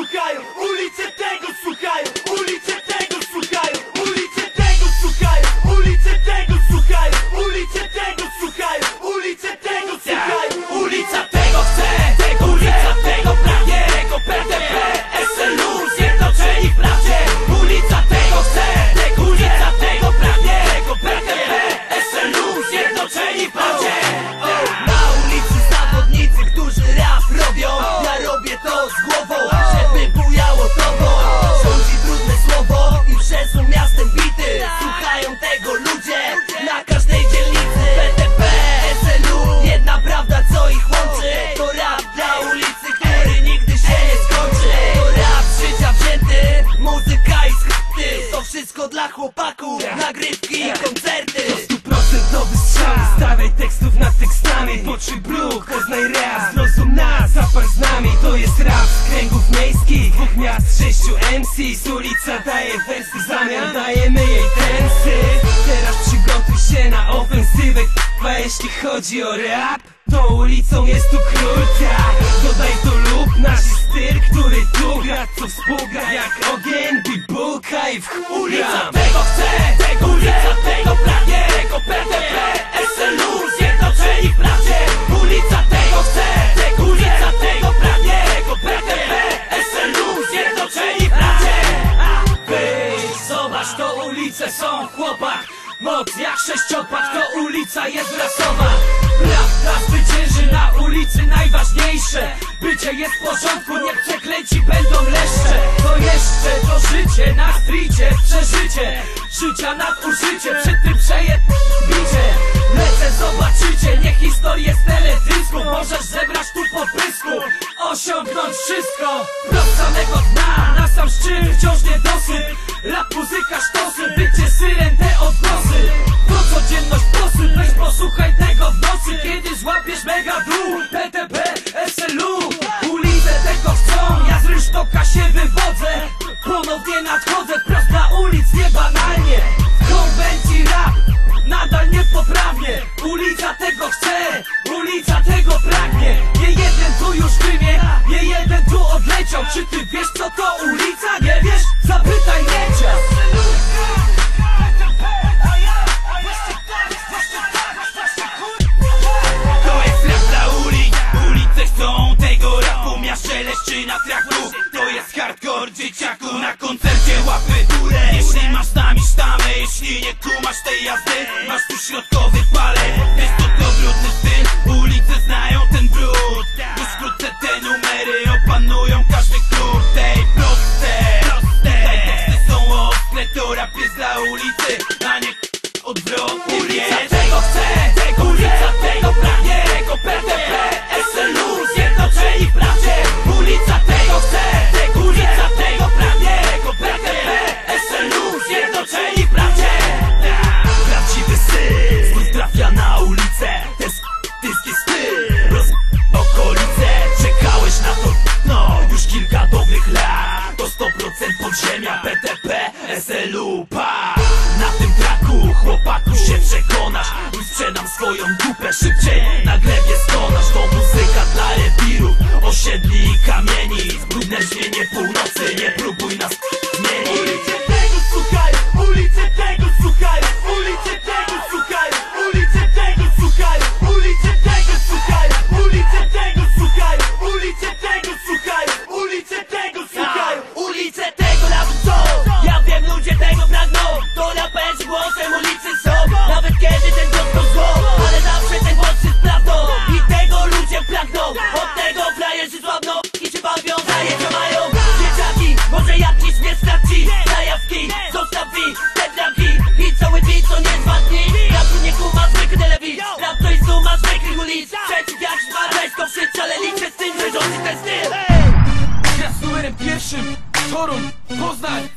słuchają, ulice tego słuchają, ulice tego słuchają, ulice tego słuchają, ulice tego słuchają, ulice tego słuchają, ulice tego słuchają. Ulica tego chce, ulica tego pragnie, tego PTP, SLU, zjednoczeni w prawdzie. Ulica tego chce, ulica tego pragnie, tego PTP, SLU, zjednoczeni w prawdzie. Na ulicy zawodnicy, którzy rap robią, ja robię to z głową, żeby bujało tobą. Rządzi brudne słowo i przez miastem bity. Słuchają tego ludzie na każdej dzielnicy. PTP, SLU, jedna prawda co ich łączy. To rap dla ulicy, który nigdy się nie skończy. To rap z życia wzięty, muzyka i skrypty. To wszystko dla chłopaków, nagrywki i koncerty. To 100% strzały, stawiaj tekstów nad tekstami. Poczuj bruk, poznaj rap, zrozum nas, zapal z nami. To jest rap z kręgów miejskich, dwóch miast, 6 MCs. Ulica daje wersy, w zamian dajemy jej tensy. Teraz przygotuj się na ofensywę, k***a, jeśli chodzi o rap. To ulicą jest tu król, tak. Dodaj to lub nasz styl, który tu gra, co współgra jak ogień, bibuka i w Ulica tego chce, ulica tego pragnie, tego PTP, SLU, zjednoczeni w prawdzie. Ulica tego chce, ulica tego pragnie, tego PTP, SLU, zjednoczeni w prawdzie. Wyjdź, zobacz, to ulice są, chłopak. Moc jak sześciopak, to ulica jest rasowa. Prawda zwycięży, na ulicy najważniejsze. Bycie jest w porządku, niech przeklęci będą leszcze. To jeszcze to życie, na streetie przeżycie życia nadużycie, przy tym bicie. Lecę, zobaczycie, niech historię z teledysku możesz zebrać tu po pysku, osiągnąć wszystko do samego dna, na sam szczyt wciąż niedosyt. Rap, muzyka, sztosy, bycie syren, te odgłosy. To codzienność posyp, weź posłuchaj tego w nocy, kiedy złapiesz mega dół. PTP, SLU, ulice tego chcą, ja z rynsztoka się wywodzę. Ponownie nadchodzę, wprost na ulic, nie banalnie. W konwencji rap, nadal niepoprawnie. Ulica tego chce, ulica tego pragnie. Nie jeden tu już wymie, nie jeden tu odleciał. Czy ty wiesz co to ulica? Nie wiesz? Zapytaj Miecia. To jest rap dla ulic, ulice chcą tego rapu. Miasto leszczy na traku, to jest hardcore dzieciaku. Na koncercie łapy górę, jeśli masz z nami sztamę. Jeśli nie kumasz tej jazdy, masz tu środkowy palec. Wiesz to brudny styl, ulice znają ten brud. Już wkrótce te numery opanują każdy klub. Tej proste, tutaj teksty są ostre. To rap jest dla ulicy, a nie odwrotnie. Ulica tego chce, ulica tego pragnie, tego PTP, SLU, zjednoczeni w prawdzie. Ulica tego chce, ulica tego pragnie, tego PTP, SLU, zjednoczeni w prawdzie. Prawdziwy styl trafia na ulicę, ten tyski styl okolice, czekałeś na to, no już kilka dobrych lat. To 100% podziemia, PTP, SLU, pa. Na tym traku, chłopaku, się przekonasz i sprzedam swoją dupę szybciej, na glebie stonasz. To muzyka dla rewirów, osiedli i kamieni. Brudne brzmienie północy, nie próbuj nas zmienić. Ulice tego słuchają, ulice tego słuchają, ulice tego słuchają, ulice tego słuchają, ulice tego słuchają, ulice tego słuchają, ulice tego słuchają, ulice tego słuchają. Ulice tego rapu są, ja wiem, ludzie tego pragną. To raperzy głosem ulicy są, nawet kiedy ten głos to zło, ale zawsze ten głos jest prawdą. I tego ludzie pragną, od tego frajerzy słabną i się bawią, zajęcia mają. Dzieciaki, może jakiś nie straci, zajawki, zostaw wi, te dragi i cały beat to nie 2 dni. Rapu nie kuma zwykły telewizji, rap to jest suma zwykłych ulic. Przeciw jak szmarać to wszyscy, ale liczę z tym, że rządzi ten styl. Ja z numerem pierwszym, Toruń, Poznań,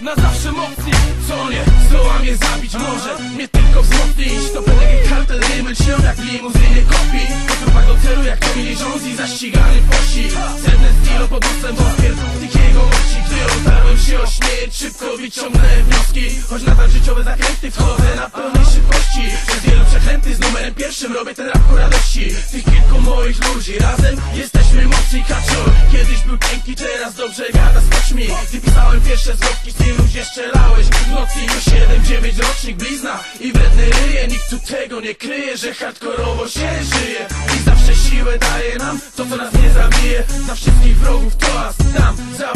na zawsze mocni. Co nie, zdoła mnie zabić może, mnie tylko wzmocnić. To PDG kartel, rymy cię jak limuzyny kopii. Potrupa do celu jak to mini rządzi, zaścigany pościg. Sedne stilo pod nosem, bo pierdolnik jego mości. Gdy otarłem się o śmierć, szybko wyciągnąłem wnioski. Choć nadal życiowe zakręty, wchodzę na pełnej szybkości. Przez wielu przekręty z numerem pierwszym robię ten rap ku radości. Tych kilku moich ludzi, razem jesteśmy mocni kaczor. Kiedyś był piękny, teraz teraz dobrze gada z koćmi. Gdy pisałem pierwsze zwrotki, z tym ludzie strzelałeś w nocy. No 7-9 rocznik blizna i wredny ryje. Nikt tu tego nie kryje, że hardkorowo się żyje. I zawsze siłę daje nam to, co nas nie zabije. Za wszystkich wrogów toast dam, za